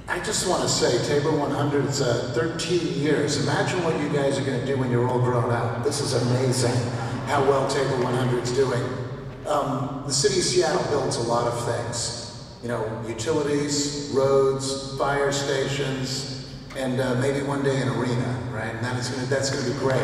I just want to say, Tabor 100 is 13 years. Imagine what you guys are going to do when you're all grown up. This is amazing how well Tabor 100 is doing. The city of Seattle builds a lot of things. You know, utilities, roads, fire stations, and maybe one day an arena, right? And that's going to be great.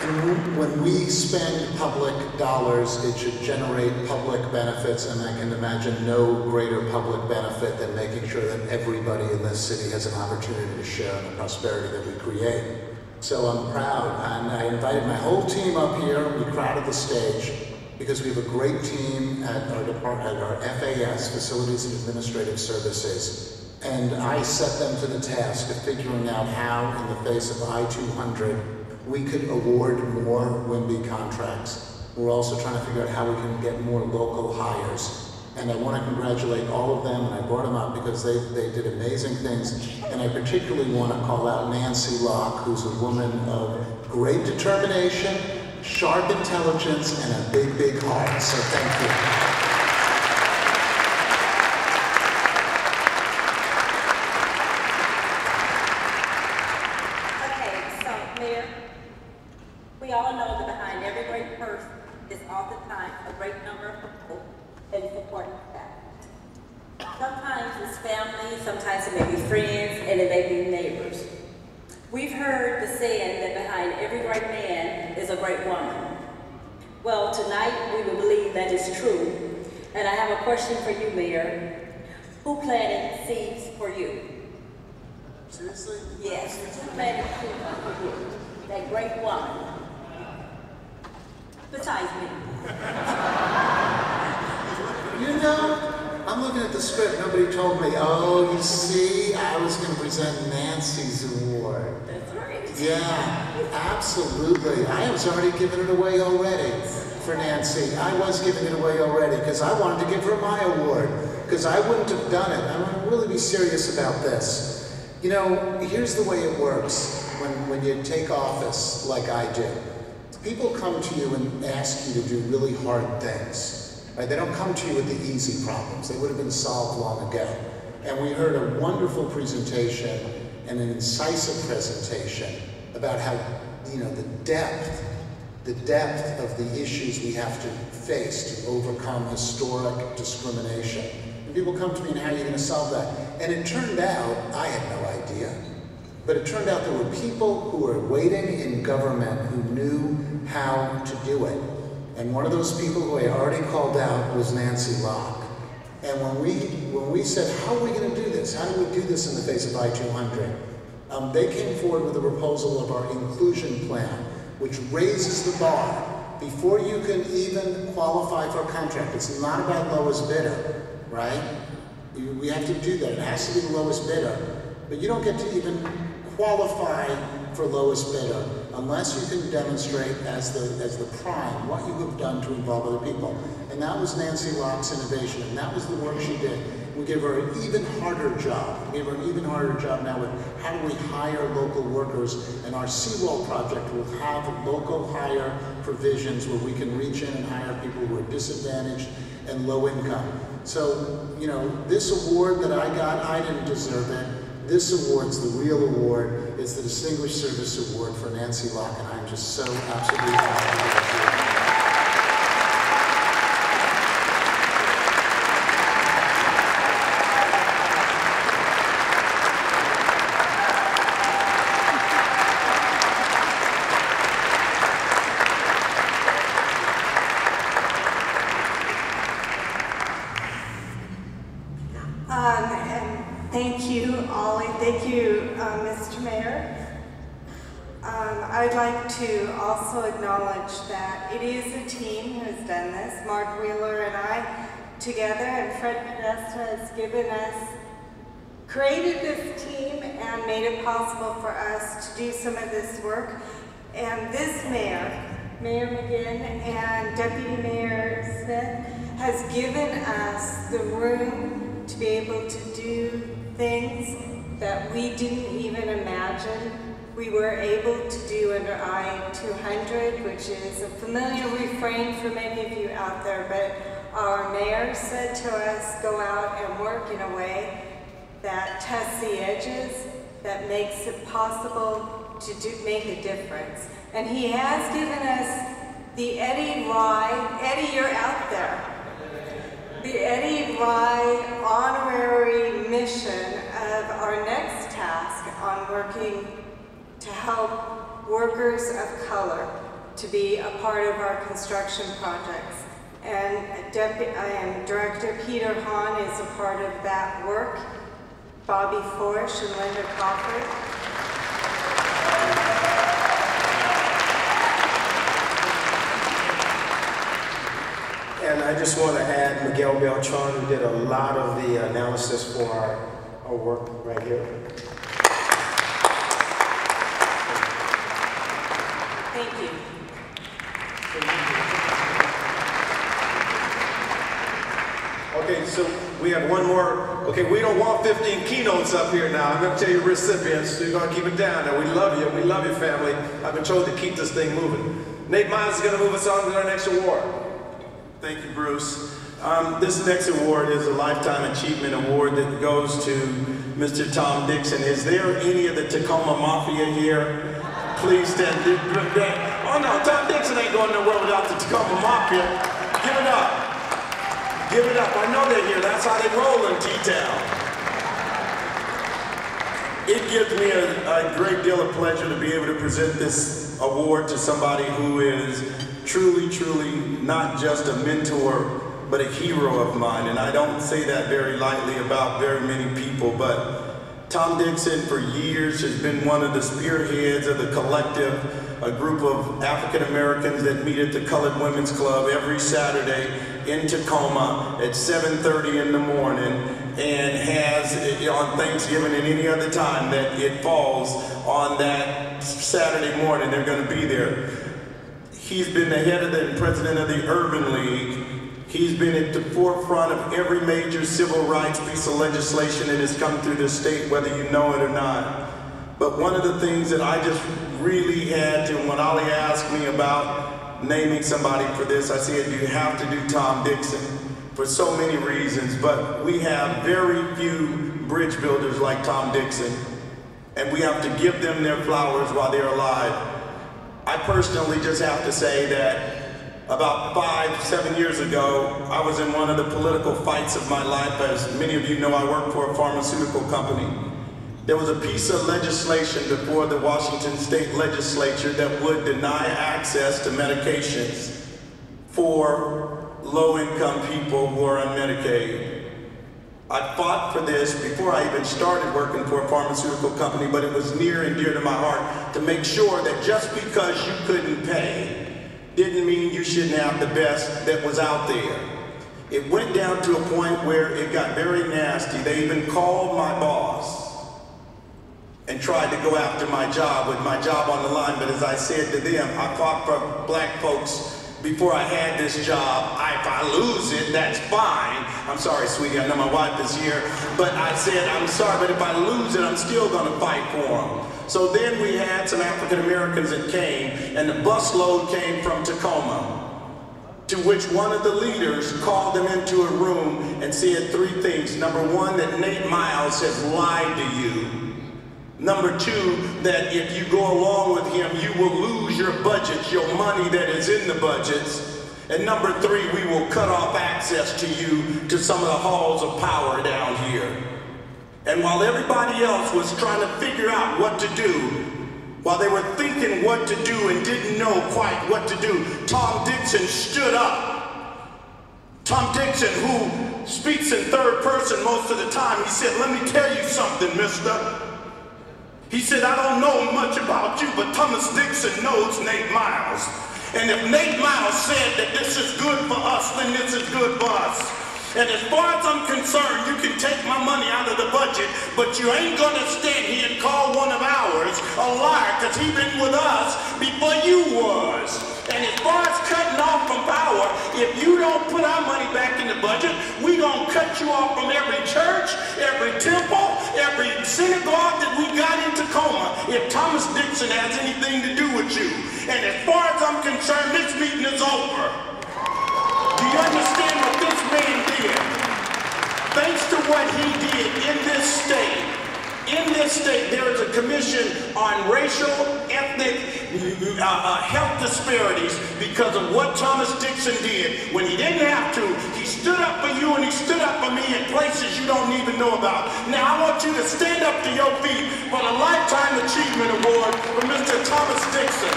And when we spend public dollars, it should generate public benefits, and I can imagine no greater public benefit than making sure that everybody in this city has an opportunity to share in the prosperity that we create. So I'm proud, and I invited my whole team up here. We crowded the stage because we have a great team at our department, at our FAS, Facilities and Administrative Services. And I set them to the task of figuring out how, in the face of I-200, we could award more WIMBY contracts. We're also trying to figure out how we can get more local hires. And I want to congratulate all of them, and I brought them up because they did amazing things. And I particularly want to call out Nancy Locke, who's a woman of great determination, sharp intelligence, and a big, big heart. So thank you. We all know that behind every great person is oftentimes a great number of people and supporting staff. Sometimes it's family, sometimes it may be friends, and it may be neighbors. We've heard the saying that behind every great man is a great woman. Well, tonight we will believe that is true. And I have a question for you, Mayor. Who planted seeds for you? Seriously? Yes, who planted seeds for you? That great woman. Besides me. You know, I'm looking at the script. Nobody told me, oh, you see, I was going to present Nancy's award. That's right. Yeah, absolutely. I was already giving it away already for Nancy. I was giving it away already because I wanted to give her my award because I wouldn't have done it. I want to really be serious about this. You know, here's the way it works when you take office like I do. People come to you and ask you to do really hard things. Right? They don't come to you with the easy problems. They would have been solved long ago. And we heard a wonderful presentation and an incisive presentation about how, you know, the depth of the issues we have to face to overcome historic discrimination. And people come to me and how are you going to solve that? And it turned out, I had no idea, but it turned out there were people who were waiting in government who knew how to do it. And one of those people who I already called out was Nancy Locke. And when we said, how are we going to do this? How do we do this in the face of I-200? They came forward with a proposal of our inclusion plan, which raises the bar. Before you can even qualify for a contract, it's not about lowest bidder, right? We have to do that. It has to be the lowest bidder. But you don't get to even qualify for lowest bidder unless you can demonstrate as the prime what you have done to involve other people. And that was Nancy Locke's innovation, and that was the work she did. We gave her an even harder job. We gave her an even harder job now with how do we hire local workers, and our Seawall project will have local hire provisions where we can reach in and hire people who are disadvantaged and low income. So, you know, this award that I got, I didn't deserve it. This award's the real award. It's the Distinguished Service Award for Nancy Locke, and I'm just so absolutely happy. Thank you, Ollie. Thank you, Mr. Mayor. I'd like to also acknowledge that it is a team who has done this. Mark Wheeler and I together, and Fred Podesta has created this team and made it possible for us to do some of this work. And this mayor, Mayor McGinn and Deputy Mayor Smith, has given us the room to be able to do things that we didn't even imagine we were able to do under I-200, which is a familiar refrain for many of you out there, but our mayor said to us, go out and work in a way that tests the edges, that makes it possible to make a difference. And he has given us the Eddie Rye, Eddie, you're out there, the Eddie Rye honorary mission of our next task on working to help workers of color to be a part of our construction projects. And Director Peter Hahn is a part of that work, Bobby Forsch and Linda Crawford. And I just want to add Miguel Beltran, who did a lot of the analysis for our work right here. Thank you. Okay, so we have one more. Okay, we don't want 15 keynotes up here now. I'm going to tell you recipients, so you're going to keep it down. Now, we love you, family. I've been told to keep this thing moving. Nate Miles is going to move us on to our next award. Thank you, Bruce. This next award is a Lifetime Achievement Award that goes to Mr. Tom Dixon. Is there any of the Tacoma Mafia here? Please stand. Oh no, Tom Dixon ain't going nowhere without the Tacoma Mafia. Give it up. Give it up. I know they're here. That's how they roll in T-Town. It gives me a great deal of pleasure to be able to present this award to somebody who is truly, truly not just a mentor, but a hero of mine. And I don't say that very lightly about very many people, but Tom Dixon for years has been one of the spearheads of the collective, a group of African Americans that meet at the Colored Women's Club every Saturday in Tacoma at 7:30 in the morning, and has on Thanksgiving and any other time that it falls on that Saturday morning, they're going to be there. He's been the head of the president of the Urban League. He's been at the forefront of every major civil rights piece of legislation that has come through this state, whether you know it or not. But one of the things that I just really had to, when Ollie asked me about naming somebody for this, I said, you have to do Tom Dixon for so many reasons, but we have very few bridge builders like Tom Dixon, and we have to give them their flowers while they're alive. I personally just have to say that about 5-7 years ago, I was in one of the political fights of my life. As many of you know, I work for a pharmaceutical company. There was a piece of legislation before the Washington State Legislature that would deny access to medications for low-income people who are on Medicaid. I fought for this before I even started working for a pharmaceutical company, but it was near and dear to my heart to make sure that just because you couldn't pay didn't mean you shouldn't have the best that was out there. It went down to a point where it got very nasty. They even called my boss and tried to go after my job with my job on the line, but as I said to them, I fought for black folks before I had this job. If I lose it, that's fine. I'm sorry, sweetie, I know my wife is here, but I said, I'm sorry, but if I lose it, I'm still gonna fight for them. So then we had some African Americans that came, and the busload came from Tacoma, to which one of the leaders called them into a room and said 3 things. Number 1, that Nate Miles has lied to you. Number 2, that if you go along with him, you will lose your budgets, your money that is in the budgets. And number 3, we will cut off access to you to some of the halls of power down here. And while everybody else was trying to figure out what to do, while they were thinking what to do and didn't know quite what to do, Tom Dixon stood up. Tom Dixon, who speaks in third person most of the time, he said, let me tell you something, mister. He said, I don't know much about you, but Thomas Dixon knows Nate Miles. And if Nate Miles said that this is good for us, then this is good for us. And as far as I'm concerned, you can take my money out of the budget, but you ain't gonna stand here and call one of ours a liar, because he been with us before you was. And as far as cutting off from power, if you don't put our money back in the budget, we gonna cut you off from every church, every temple, every synagogue that we got in Tacoma if Thomas Dixon has anything to do with you. And as far as I'm concerned, this meeting is over. Do you understand what this man did? Thanks to what he did in this state, there is a commission on racial, ethnic, health disparities because of what Thomas Dixon did. When he didn't have to, he stood up for you and he stood up for me in places you don't even know about. Now I want you to stand up to your feet for the Lifetime Achievement Award for Mr. Thomas Dixon.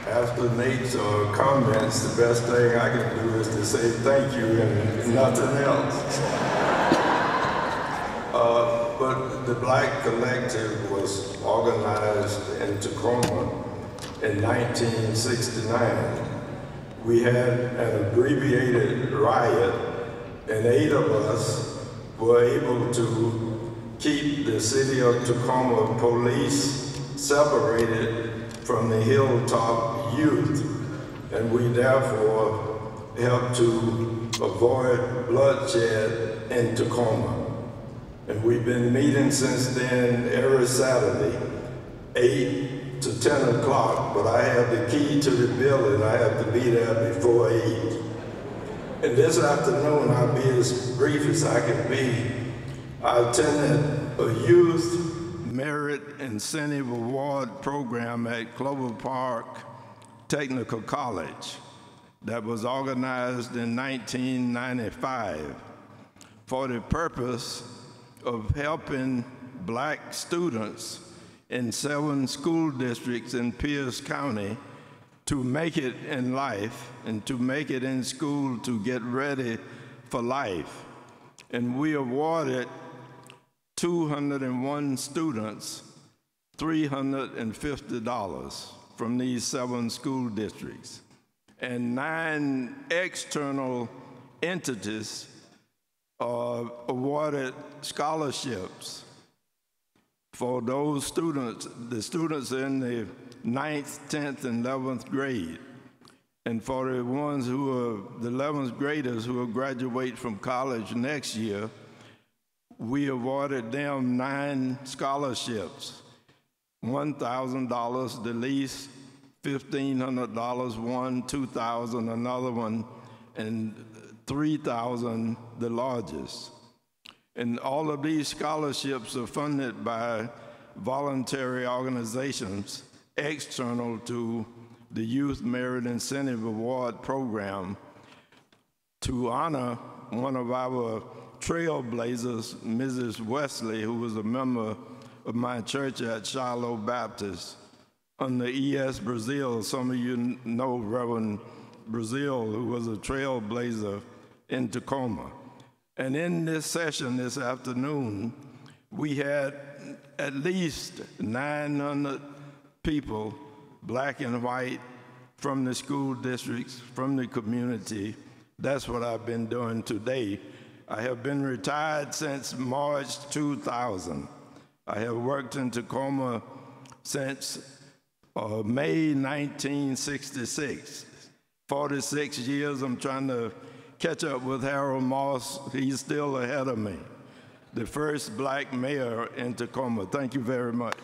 After Nate's comments, the best thing I can do is to say thank you and nothing else. But the Black Collective was organized in Tacoma in 1969. We had an abbreviated riot, and 8 of us were able to keep the city of Tacoma police separated from the hilltop youth, and we therefore helped to avoid bloodshed in Tacoma. And we've been meeting since then every Saturday, 8 to 10 o'clock, but I have the key to the building. I have to be there before 8. And this afternoon, I'll be as brief as I can be. I attended a youth Merit Incentive Award program at Clover Park Technical College that was organized in 1995 for the purpose of helping Black students in 7 school districts in Pierce County to make it in life and to make it in school to get ready for life. And we awarded 201 students $350 from these 7 school districts. And 9 external entities awarded scholarships for those students, the students in the 9th, 10th, and 11th grade. And for the ones who are the 11th graders who will graduate from college next year, we awarded them 9 scholarships, $1,000 the least, $1,500 one, $2,000 another one, and $3,000 the largest. And all of these scholarships are funded by voluntary organizations external to the Youth Merit Incentive Award program to honor one of our trailblazers, Mrs. Wesley, who was a member of my church at Shiloh Baptist, under E.S. Brazil. Some of you know Reverend Brazil, who was a trailblazer in Tacoma. And in this session this afternoon, we had at least 900 people, Black and white, from the school districts, from the community. That's what I've been doing today. I have been retired since March 2000. I have worked in Tacoma since May 1966. 46 years. I'm trying to catch up with Harold Moss. He's still ahead of me. The first Black mayor in Tacoma. Thank you very much.